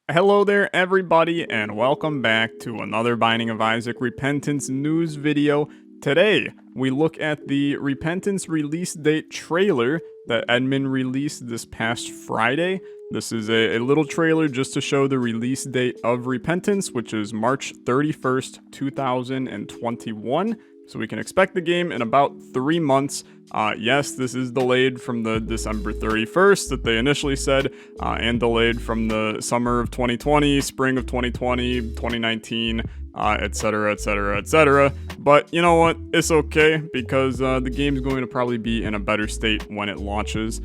Hello there everybody and welcome back to another Binding of Isaac Repentance news video. Today, we look at the Repentance release date trailer that Edmund released this past Friday. This is a little trailer just to show the release date of Repentance, which is March 31st, 2021. So we can expect the game in about 3 months. Yes, this is delayed from the December 31st that they initially said, and delayed from the summer of 2020, spring of 2020, 2019, etc., etc., etc. But you know what? It's okay because the game's going to probably be in a better state when it launches,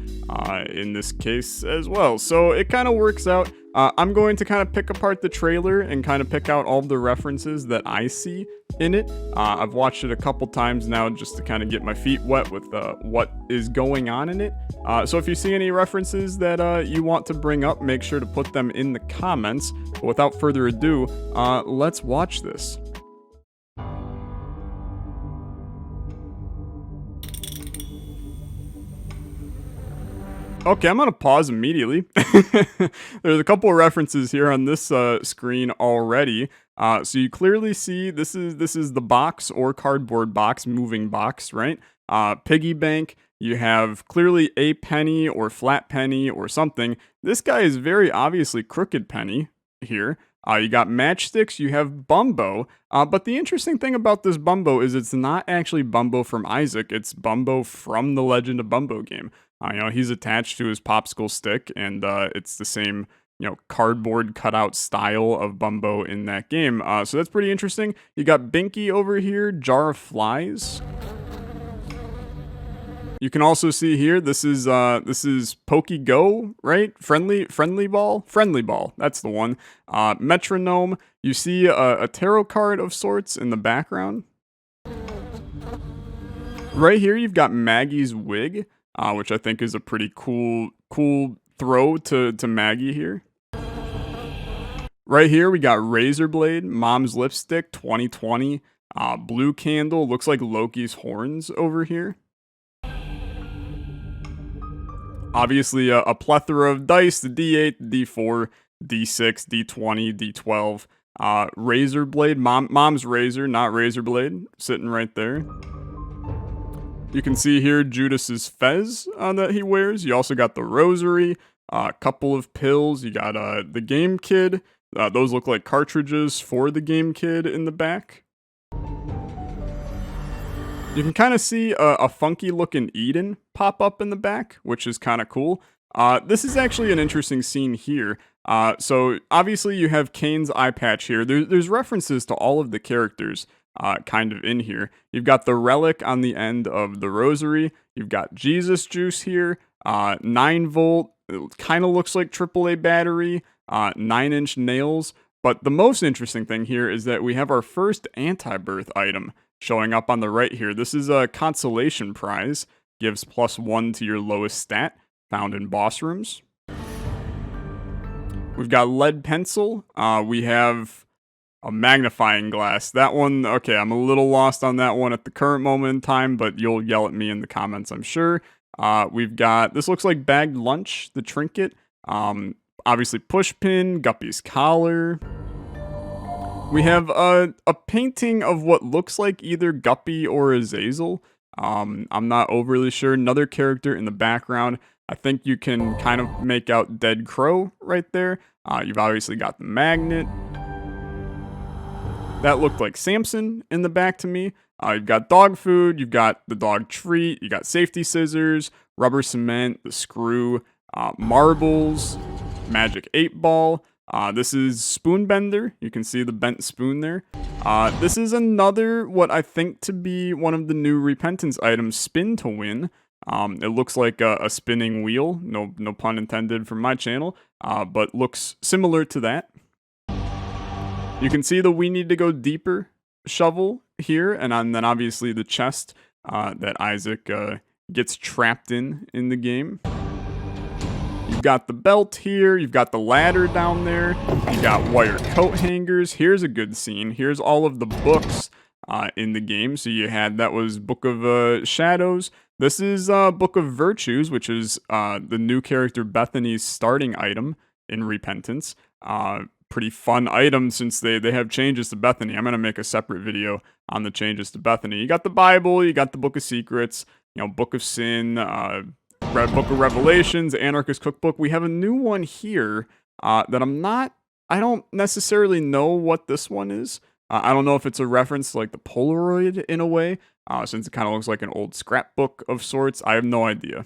in this case as well. So it kind of works out. I'm going to kind of pick apart the trailer and kind of pick out all the references that I see in it. I've watched it a couple times now just to kind of get my feet wet with what is going on in it. So if you see any references that you want to bring up, make sure to put them in the comments. But without further ado, let's watch this. Okay, I'm gonna pause immediately. There's a couple of references here on this screen already. So you clearly see this is the box or cardboard box, moving box, right? Piggy bank. You have clearly a penny or flat penny or something. This guy is very obviously crooked penny here. You got matchsticks, you have Bumbo, but the interesting thing about this Bumbo is it's not actually Bumbo from Isaac, it's Bumbo from the Legend of Bumbo game. He's attached to his popsicle stick, and it's the same, cardboard cutout style of Bumbo in that game. So that's pretty interesting. You got Binky over here, Jar of Flies. You can also see here, this is Pokey Go, right? Friendly Ball? Friendly Ball, that's the one. Metronome, you see a tarot card of sorts in the background. Right here, you've got Maggie's wig, which I think is a pretty cool throw to Maggie here. Right here, we got Razorblade, Mom's Lipstick, 2020. Blue Candle, looks like Loki's horns over here. Obviously, a plethora of dice, the D8, the D4, D6, D20, D12. Razorblade, Mom's Razor, not Razorblade, sitting right there. You can see here Judas's fez that he wears. You also got the rosary, a couple of pills. You got the Game Kid. Those look like cartridges for the Game Kid in the back. You can kind of see a funky looking Eden pop up in the back, which is kind of cool. This is actually an interesting scene here. So obviously you have Kane's eye patch here. There's references to all of the characters kind of in here. You've got the relic on the end of the rosary. You've got Jesus juice here. 9-volt, it kind of looks like AAA battery. 9-inch nails. But the most interesting thing here is that we have our first Antibirth item showing up on the right here. This is a consolation prize. Gives +1 to your lowest stat, found in boss rooms. We've got lead pencil. We have a magnifying glass. That one, okay, I'm a little lost on that one at the current moment in time, but you'll yell at me in the comments, I'm sure. We've got, this looks like bagged lunch, the trinket. Obviously push pin, Guppy's collar. We have a painting of what looks like either Guppy or Azazel. I'm not overly sure. Another character in the background. I think you can kind of make out Dead Crow right there. You've obviously got the magnet. That looked like Samson in the back to me. You've got dog food, you've got the dog treat, you got safety scissors, rubber cement, the screw, marbles, magic 8-ball. This is Spoon Bender. You can see the bent spoon there. This is another, what I think to be one of the new Repentance items, Spin to Win. It looks like a spinning wheel, no pun intended from my channel, but looks similar to that. You can see the We Need to Go Deeper shovel here, and then obviously the chest that Isaac gets trapped in the game. You've got the belt here, you've got the ladder down there, you got wire coat hangers. Here's a good scene. Here's all of the books in the game. So you had, that was Book of Shadows. This is Book of Virtues, which is the new character Bethany's starting item in Repentance. pretty fun item since they have changes to Bethany. I'm going to make a separate video on the changes to Bethany. You got the Bible, you got the Book of Secrets, Book of Sin, Book of Revelations, Anarchist Cookbook. We have a new one here that I don't necessarily know what this one is. I don't know if it's a reference to like the Polaroid in a way, since it kind of looks like an old scrapbook of sorts. I have no idea.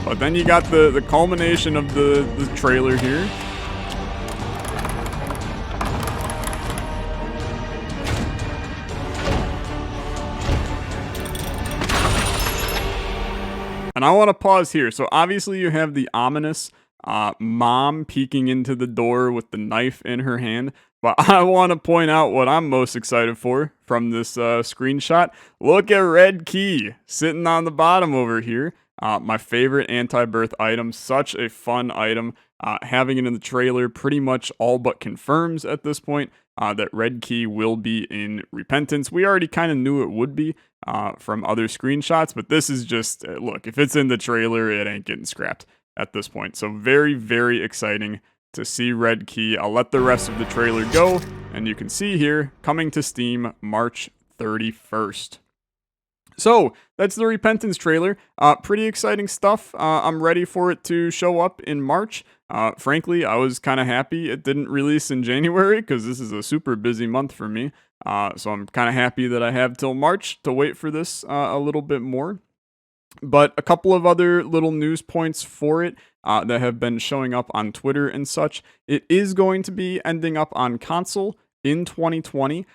But then you got the culmination of the trailer here. And I want to pause here. So obviously you have the ominous mom peeking into the door with the knife in her hand. But I want to point out what I'm most excited for from this screenshot. Look at Red Key sitting on the bottom over here. My favorite Antibirth item. Such a fun item. Having it in the trailer pretty much all but confirms at this point that Red Key will be in Repentance. We already kind of knew it would be from other screenshots, but this is just, look, if it's in the trailer, it ain't getting scrapped at this point. So very, very exciting to see Red Key. I'll let the rest of the trailer go, and you can see here, coming to Steam March 31st. So, that's the Repentance trailer. Pretty exciting stuff. I'm ready for it to show up in March. Frankly, I was kind of happy it didn't release in January, because this is a super busy month for me. So I'm kind of happy that I have till March to wait for this a little bit more. But a couple of other little news points for it that have been showing up on Twitter and such. It is going to be ending up on console in 2020.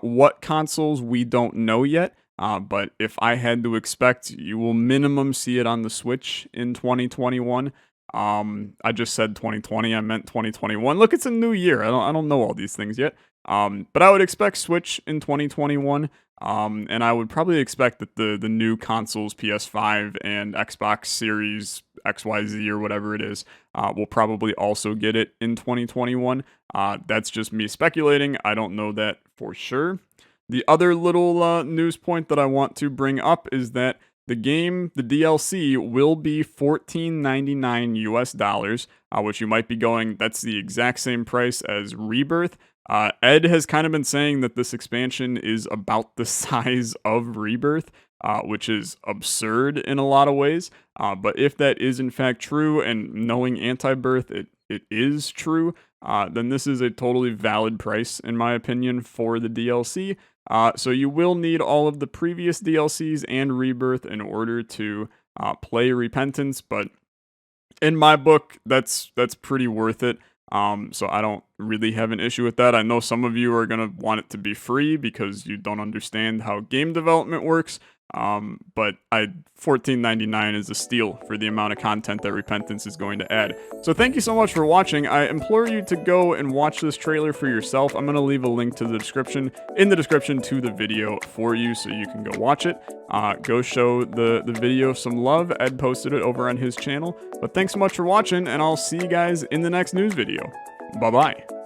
What consoles, we don't know yet. But if I had to expect, you will minimum see it on the Switch in 2021. I just said 2020, I meant 2021. Look, it's a new year. I don't know all these things yet. But I would expect Switch in 2021. And I would probably expect that the new consoles, PS5 and Xbox Series XYZ or whatever it is, will probably also get it in 2021. That's just me speculating. I don't know that for sure. The other little news point that I want to bring up is that the game, the DLC, will be $14.99 US, which you might be going, that's the exact same price as Rebirth. Ed has kind of been saying that this expansion is about the size of Rebirth, which is absurd in a lot of ways. But if that is in fact true, and knowing Antibirth, it is true, then this is a totally valid price, in my opinion, for the DLC. So you will need all of the previous DLCs and Rebirth in order to play Repentance, but in my book, that's pretty worth it. So I don't really have an issue with that. I know some of you are going to want it to be free because you don't understand how game development works. But $14.99 is a steal for the amount of content that Repentance is going to add. So thank you so much for watching. I implore you to go and watch this trailer for yourself. I'm going to leave a link to the description to the video for you so you can go watch it. Go show the video some love. Ed posted it over on his channel. But thanks so much for watching, and I'll see you guys in the next news video. Bye-bye.